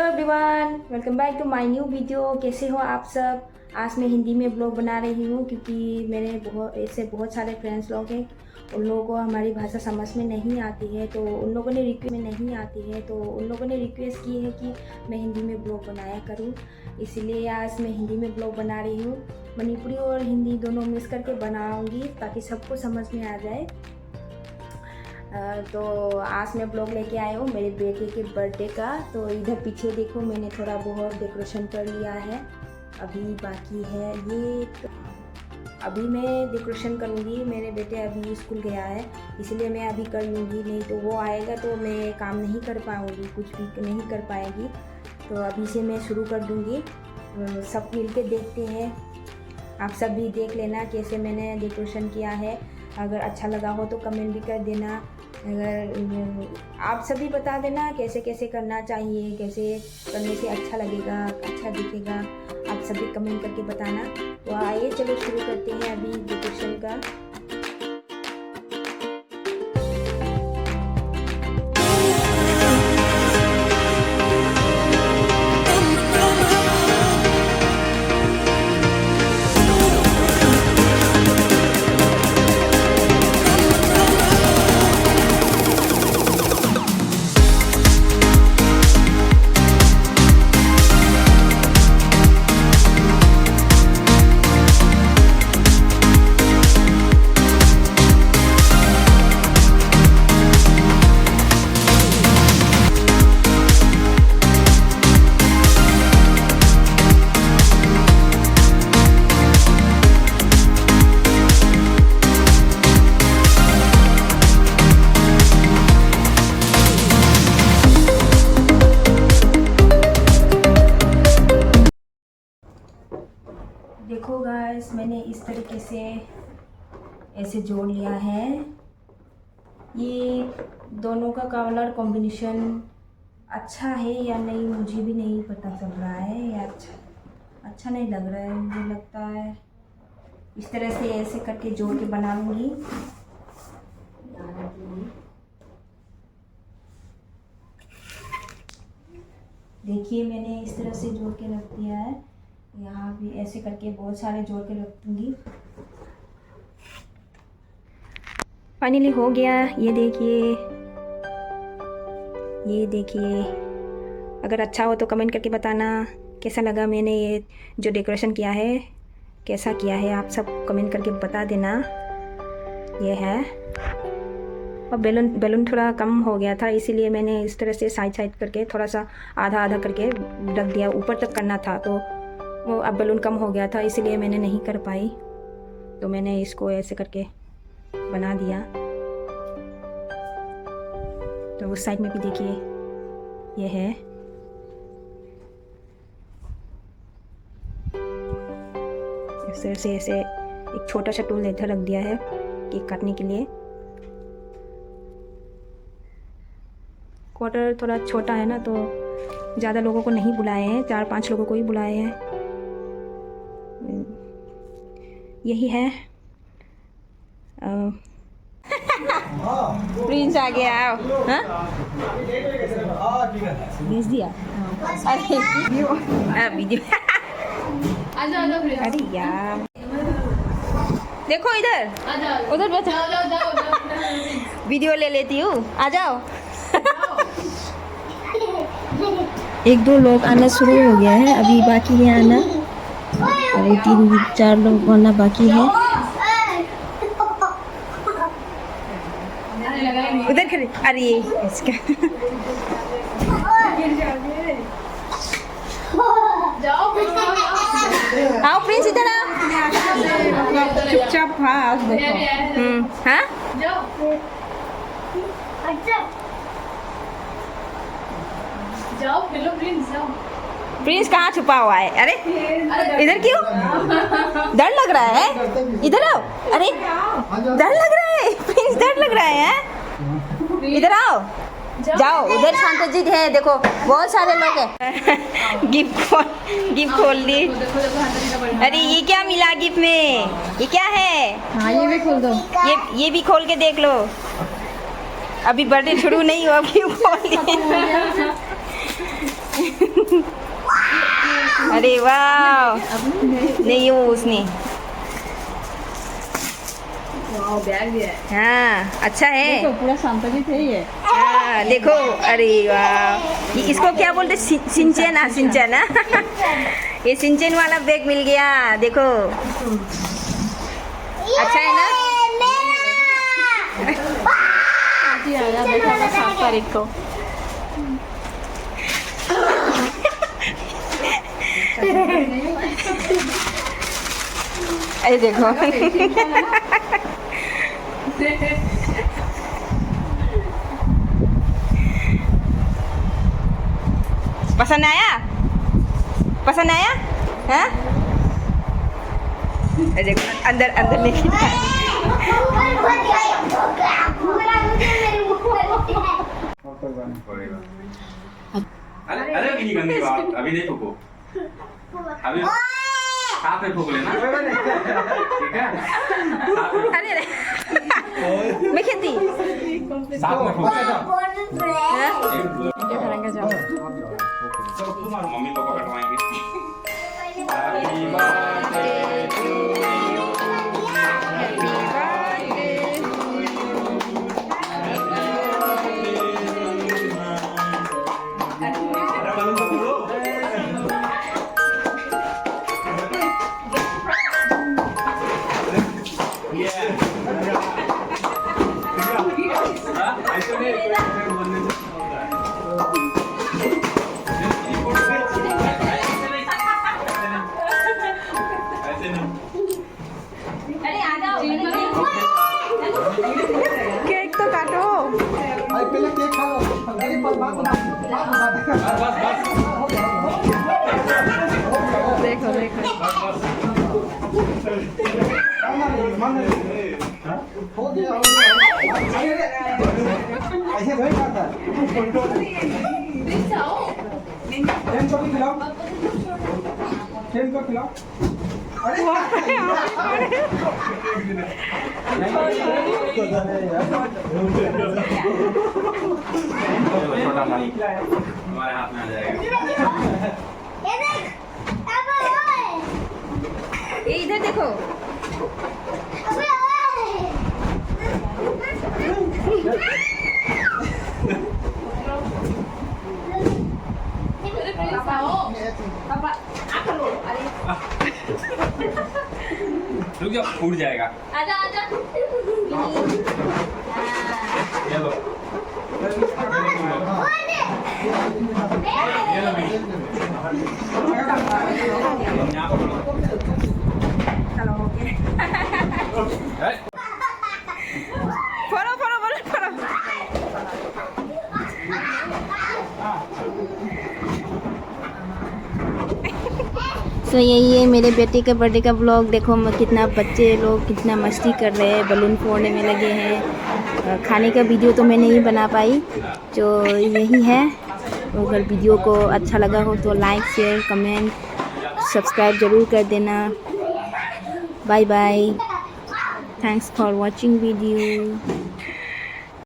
Everyone, welcome back to my new video. कैसे हो आप सब। आज मैं हिंदी में ब्लॉग बना रही हूँ क्योंकि मेरे बहुत सारे फ्रेंड्स लोग हैं, उन लोगों को हमारी भाषा समझ में नहीं आती है, तो उन लोगों ने रिक्वेस्ट की है कि मैं हिंदी में ब्लॉग बनाया करूँ। इसलिए आज मैं हिंदी में ब्लॉग बना रही हूँ। मणिपुरी और हिंदी दोनों मिक्स करके बनाऊँगी ताकि सबको समझ में आ जाए। तो आज मैं ब्लॉग लेके आया हूँ मेरे बेटे के बर्थडे का। तो इधर पीछे देखो, मैंने थोड़ा बहुत डेकोरेशन कर लिया है, अभी बाकी है ये। तो अभी मैं डेकोरेशन करूँगी। मेरे बेटे अभी स्कूल गया है, इसलिए मैं अभी कर लूँगी, नहीं तो वो आएगा तो मैं काम नहीं कर पाऊँगी, कुछ भी नहीं कर पाएगी। तो अभी से मैं शुरू कर दूँगी। सब मिल के देखते हैं। आप सब भी देख लेना कैसे मैंने डेकोरेशन किया है। अगर अच्छा लगा हो तो कमेंट भी कर देना। अगर आप सभी बता देना कैसे कैसे करना चाहिए, कैसे करने से अच्छा लगेगा, अच्छा दिखेगा। आप सभी कमेंट करके बताना। तो आइए चलो शुरू करते हैं अभी डेकोरेशन का। देखो गाइस, मैंने इस तरीके से ऐसे जोड़ लिया है। ये दोनों का कलर कॉम्बिनेशन अच्छा है या नहीं मुझे भी नहीं पता चल रहा है, या अच्छा नहीं लग रहा है। मुझे लगता है इस तरह से ऐसे करके जोड़ के बना लूँगी। देखिए मैंने इस तरह से जोड़ के रख दिया है। यहाँ भी ऐसे करके बहुत सारे जोड़ के रख दूँगी। फाइनली हो गया। ये देखिए। अगर अच्छा हो तो कमेंट करके बताना कैसा लगा मैंने ये जो डेकोरेशन किया है, कैसा किया है। आप सब कमेंट करके बता देना। ये है। और बैलून थोड़ा कम हो गया था, इसीलिए मैंने इस तरह से साइड करके थोड़ा सा आधा आधा करके रख दिया। ऊपर तक करना था तो वो अब बैलून कम हो गया था, इसीलिए मैंने नहीं कर पाई। तो मैंने इसको ऐसे करके बना दिया। तो उस साइड में भी देखिए ये है। इस तरह से ऐसे एक छोटा सा टूल इधर रख दिया है केक काटने के लिए। क्वार्टर थोड़ा छोटा है ना, तो ज़्यादा लोगों को नहीं बुलाए हैं, 4-5 लोगों को ही बुलाए हैं। यही है। प्रिंस आ गया। हाँ भेज दिया। अरे वीडियो अरे यार देखो इधर उधर वीडियो ले लेती हूँ। आ जाओ। 1-2 लोग आना शुरू हो गया है, अभी बाकी है आना। अरे 3-4 लोग आना बाकी है। उधर खड़े। अरे इसका आओ प्रिंस इधर आओ। चुपचाप। हाँ हाँ जाओ। हेलो प्रिंस, जाओ। प्रिंस कहाँ छुपा हुआ है? अरे इधर क्यों? डर लग रहा है? इधर आओ। अरे डर लग रहा है प्रिंस, डर लग रहा है। इधर आओ। जाओ उधर शांतजीत है, देखो बहुत सारे लोग हैं। गिफ्ट खोल ली। अरे ये क्या मिला गिफ्ट में? ये क्या है? हाँ ये भी खोल दो। ये भी खोल के देख लो। अभी बर्थडे शुरू नहीं हुआ, क्यों खोल लिए? अरे वाह, नहीं वो उसने। बैग भी है। हाँ अच्छा है। देखो पूरा संतरित है ये। हाँ देखो, अरे वाह, इसको क्या बोलते? सिंचन। हाँ सिंचन। ये सिंचन वाला बैग मिल गया, देखो अच्छा है ना। आज ही आया बेटा का 7 तारीख को। अरे देखो पसंद आया? पसंद आया? हाँ? अरे देखो अंदर अंदर लेके अरे अभी नहीं गंदी बात, अभी नहीं फूको, अभी साथ में फूक लेना, ठीक है? अरे अरे मैं खेती साथ में फूक मम्मी पापा कटवाएंगे। Happy birthday to you. Happy birthday to you. Cake तो काटो। पहले केक खा लो, देखो देखो हो गया ऐसे थोड़ी खाता है। को भी खिलाओ, को खिलाओ। अरे छोटा भाई हमारे हाथ में आ जाएगा। ये इधर देखो। रुक जाओ, उड़ जाएगा। आजा आजा। ये लो। ये लो भी। यहाँ पकड़ो। चलो हो गया। फॉलो फॉलो बोलो फॉलो। सो यही है मेरे बेटे के बर्थडे का व्लॉग। देखो कितना बच्चे लोग कितना मस्ती कर रहे हैं, बलून फोड़ने में लगे हैं। खाने का वीडियो तो मैं नहीं बना पाई, जो यही है। अगर वीडियो को अच्छा लगा हो तो लाइक शेयर कमेंट सब्सक्राइब ज़रूर कर देना। Bye bye, thanks for watching video.